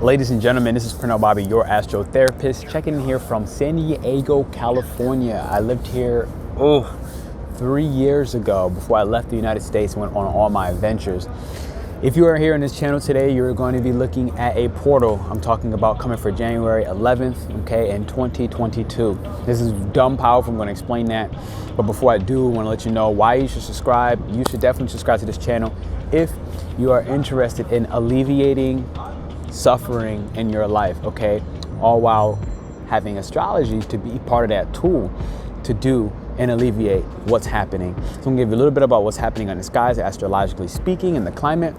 Ladies and gentlemen, this is Pernell Bobby, your AstroTherapist, checking in here from San Diego, California. I lived here 3 years ago before I left the United States and went on all my adventures. If you are here on this channel today, you're going to be looking at a portal. I'm talking about coming for January 11th, okay, in 2022. This is dumb powerful. I'm going to explain that. But before I do, I want to let you know why you should subscribe. You should definitely subscribe to this channel if you are interested in alleviating suffering in your life, okay, all while having astrology to be part of that tool to do and alleviate what's happening. So I'm gonna give you a little bit about what's happening in the skies, astrologically speaking, in the climate,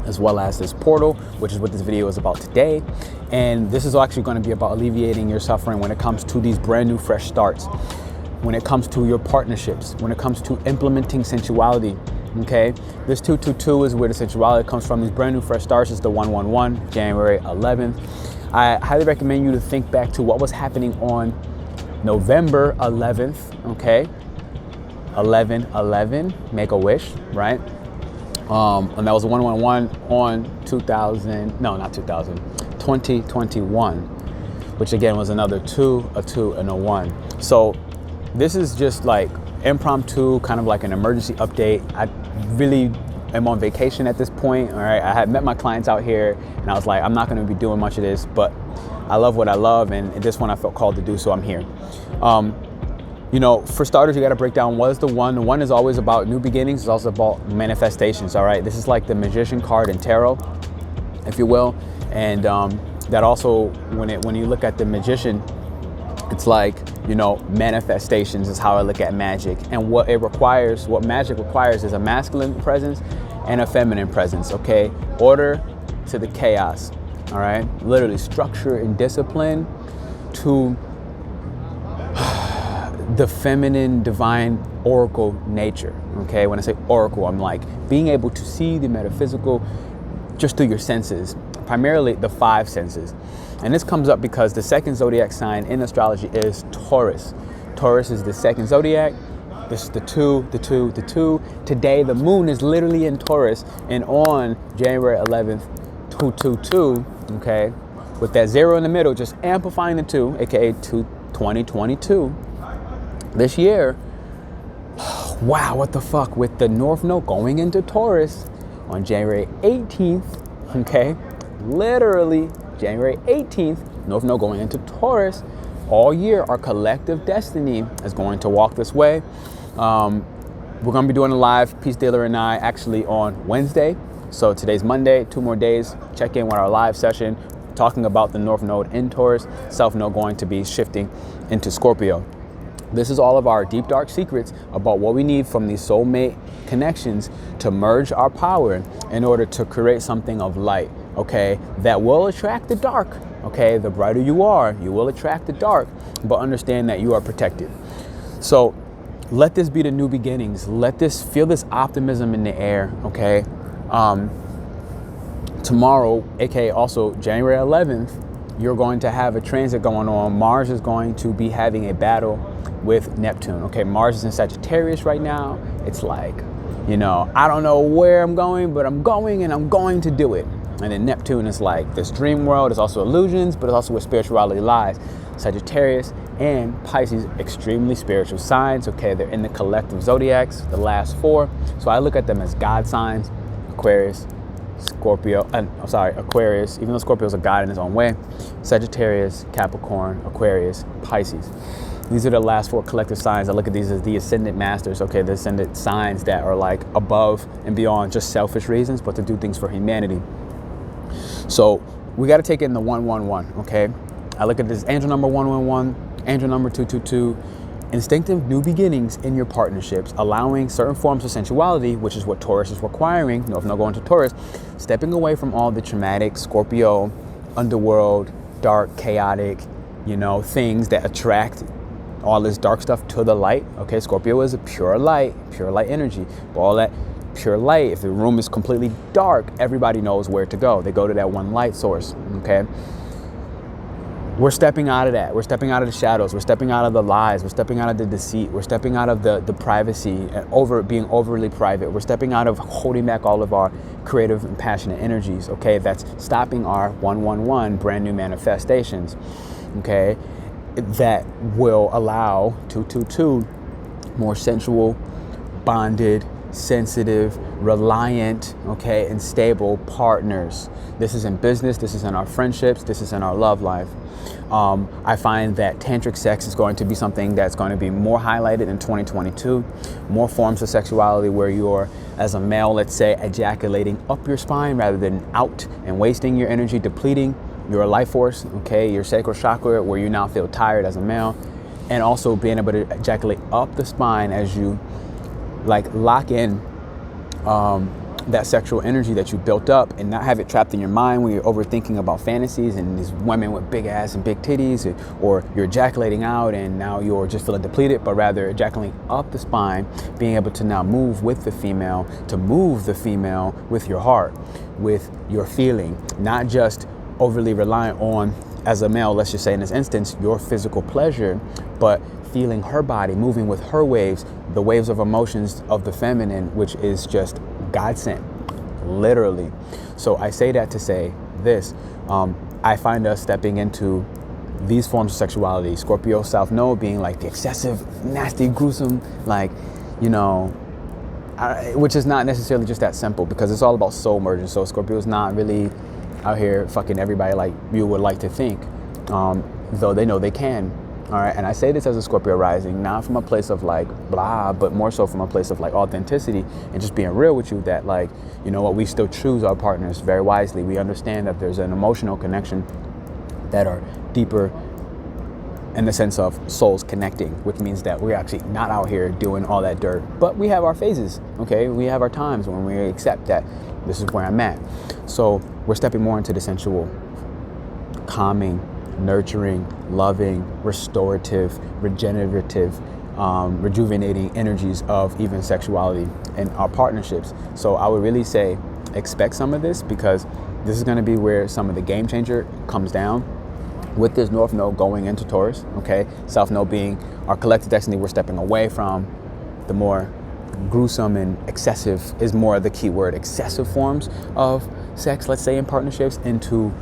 as well as this portal, which is what this video is about today. And this is actually going to be about alleviating your suffering when it comes to these brand new fresh starts, when it comes to your partnerships, when it comes to implementing sensuality. Okay, this 222 is where the sensuality comes from. These brand new fresh starts is the 111, January 11th. I highly recommend you to think back to what was happening on November 11th, okay? 11/11, make a wish, right? And that was 111 on 2021, which again was another 2, a 2, and a 1. So this is just like impromptu, kind of like an emergency update. I really am on vacation at this point, all right? I had met my clients out here and I was like, I'm not gonna be doing much of this, but I love what I love, and this one I felt called to do, so I'm here. You know, for starters, you gotta break down what is the one. The one is always about new beginnings. It's also about manifestations, all right? This is like the Magician card in tarot, if you will. And that also, when you look at the Magician, it's like, you know, manifestations is how I look at magic. And what it requires, what magic requires is a masculine presence and a feminine presence, okay? Order to the chaos, all right? Literally structure and discipline to the feminine divine oracle nature, okay? When I say oracle, I'm like being able to see the metaphysical just through your senses, primarily the 5 senses. And this comes up because the second zodiac sign in astrology is Taurus. Taurus is the second zodiac. This is the 2, the 2, the 2. Today, the moon is literally in Taurus, and on January 11th, 222, okay, with that 0 in the middle, just amplifying the 2, aka 2022. This year, wow, what the fuck, with the North Node going into Taurus on January 18th, okay, literally January 18th, North Node going into Taurus. All year, our collective destiny is going to walk this way. We're going to be doing a live, Peace Dealer and I, actually on Wednesday. So today's Monday, 2 more days. Check in with our live session, talking about the North Node in Taurus, South Node going to be shifting into Scorpio. This is all of our deep, dark secrets about what we need from these soulmate connections to merge our power in order to create something of light, okay, that will attract the dark, okay? The brighter you are, you will attract the dark, but understand that you are protected. So let this be the new beginnings. Let this, feel this optimism in the air, okay? Tomorrow, aka also January 11th, you're going to have a transit going on. Mars is going to be having a battle with Neptune, okay? Mars is in Sagittarius right now. It's like, you know, I don't know where I'm going, but I'm going and I'm going to do it. And then Neptune is like this dream world. It's also illusions, but it's also where spirituality lies. Sagittarius and Pisces, extremely spiritual signs, okay? They're in the collective zodiacs, the last 4. So I look at them as God signs: Aquarius, Scorpio, Aquarius, even though Scorpio is a god in his own way, Sagittarius, Capricorn, Aquarius, Pisces. These are the last 4 collective signs. I look at these as the ascendant masters, okay? The ascendant signs that are like above and beyond just selfish reasons, but to do things for humanity. So we got to take it in the 111, okay? I look at this angel number 111, angel number 222, instinctive new beginnings in your partnerships, allowing certain forms of sensuality, which is what Taurus is requiring. North Node going to Taurus, stepping away from all the traumatic Scorpio, underworld, dark, chaotic, you know, things that attract all this dark stuff to the light, okay? Scorpio is a pure light energy. But all that pure light, if the room is completely dark, everybody knows where to go. They go to that one light source, okay? we're stepping out of that. We're stepping out of the shadows. We're stepping out of the lies. We're stepping out of the deceit. We're stepping out of the privacy and being overly private. We're stepping out of holding back all of our creative and passionate energies, okay? That's stopping our 111 brand new manifestations, okay? That will allow 222 more sensual, bonded, sensitive, reliant, okay, and stable partners. This is in business, this is in our friendships, this is in our love life. I find that tantric sex is going to be something that's going to be more highlighted in 2022. More forms of sexuality where you're, as a male, let's say, ejaculating up your spine rather than out and wasting your energy, depleting your life force, okay, your sacral chakra, where you now feel tired as a male, and also being able to ejaculate up the spine as you like lock in that sexual energy that you built up, and not have it trapped in your mind when you're overthinking about fantasies and these women with big ass and big titties, or you're ejaculating out and now you're just feeling depleted, but rather ejaculating up the spine, being able to now move with the female, to move the female with your heart, with your feeling, not just overly reliant on, as a male, let's just say in this instance, your physical pleasure, but feeling her body, moving with her waves, the waves of emotions of the feminine, which is just God sent, literally. So I say that to say this, I find us stepping into these forms of sexuality, Scorpio South Node being like the excessive, nasty, gruesome, like, you know, which is not necessarily just that simple, because it's all about soul merging. So Scorpio is not really out here fucking everybody like you would like to think, though they know they can. All right, and I say this as a Scorpio rising, not from a place of like blah, but more so from a place of like authenticity and just being real with you, that like, you know what, we still choose our partners very wisely. We understand that there's an emotional connection that are deeper in the sense of souls connecting, which means that we're actually not out here doing all that dirt, but we have our phases, okay? We have our times when we accept that this is where I'm at. So we're stepping more into the sensual, calming, nurturing, loving, restorative, regenerative, rejuvenating energies of even sexuality and our partnerships. So I would really say expect some of this, because this is going to be where some of the game changer comes down with this North Node going into Taurus, okay? South Node being our collective destiny. We're stepping away from the more gruesome and excessive, is more the key word, excessive forms of sex, let's say in partnerships, into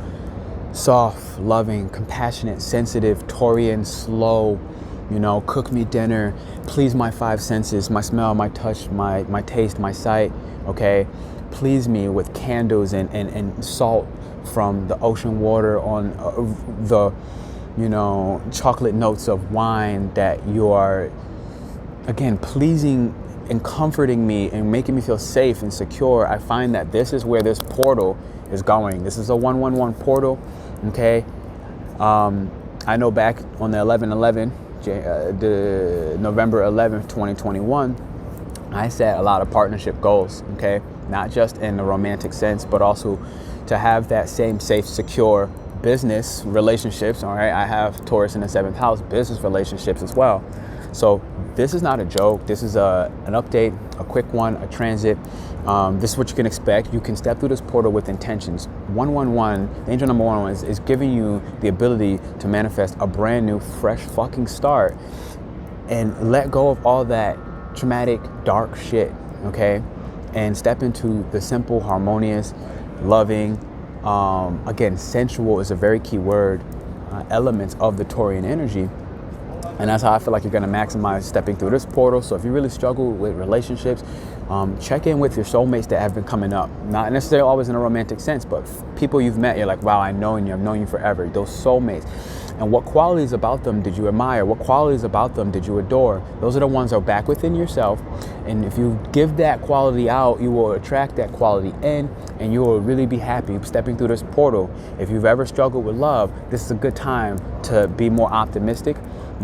soft, loving, compassionate, sensitive, Taurian, slow, you know, cook me dinner, please my five senses, my smell, my touch, my taste, my sight, okay? Please me with candles and salt from the ocean water on the, you know, chocolate notes of wine, that you are, again, pleasing and comforting me and making me feel safe and secure. I find that this is where this portal is going. This is a 111 portal, okay? I know back on the 11/11, the November 11th, 2021, I set a lot of partnership goals, okay? Not just in the romantic sense, but also to have that same safe, secure business relationships, all right? I have Taurus in the 7th house, business relationships as well. So this is not a joke. This is an update, a quick one, a transit. This is what you can expect. You can step through this portal with intentions. 111, angel number 111 is giving you the ability to manifest a brand new, fresh fucking start and let go of all that traumatic, dark shit, okay? And step into the simple, harmonious, loving, again, sensual is a very key word, elements of the Taurian energy. And that's how I feel like you're going to maximize stepping through this portal. So if you really struggle with relationships, check in with your soulmates that have been coming up. Not necessarily always in a romantic sense, but people you've met, you're like, wow, I've known you forever. Those soulmates. And what qualities about them did you admire? What qualities about them did you adore? Those are the ones that are back within yourself. And if you give that quality out, you will attract that quality in, and you will really be happy stepping through this portal. If you've ever struggled with love, this is a good time to be more optimistic,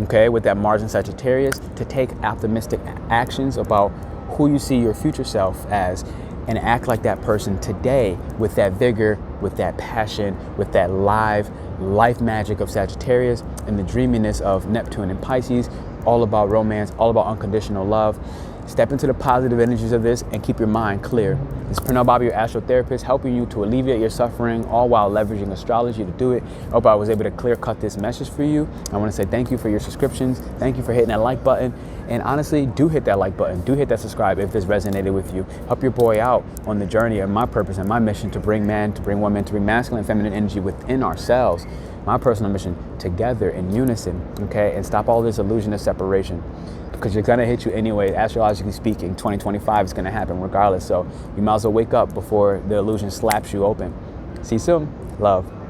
okay, with that Mars in Sagittarius, to take optimistic actions about who you see your future self as, and act like that person today with that vigor, with that passion, with that life magic of Sagittarius and the dreaminess of Neptune and Pisces, all about romance, all about unconditional love. Step into the positive energies of this and keep your mind clear. This is Pernell Bobby, your astrotherapist, helping you to alleviate your suffering, all while leveraging astrology to do it. I hope I was able to clear cut this message for you. I want to say thank you for your subscriptions. Thank you for hitting that like button. And honestly, do hit that like button. Do hit that subscribe if this resonated with you. Help your boy out on the journey of my purpose and my mission to bring men, to bring women, to bring masculine and feminine energy within ourselves. My personal mission, together in unison, okay? And stop all this illusion of separation, because you're gonna hit you anyway. Astrologically speaking, 2025 is gonna happen regardless. So you might as well wake up before the illusion slaps you open. See you soon. Love.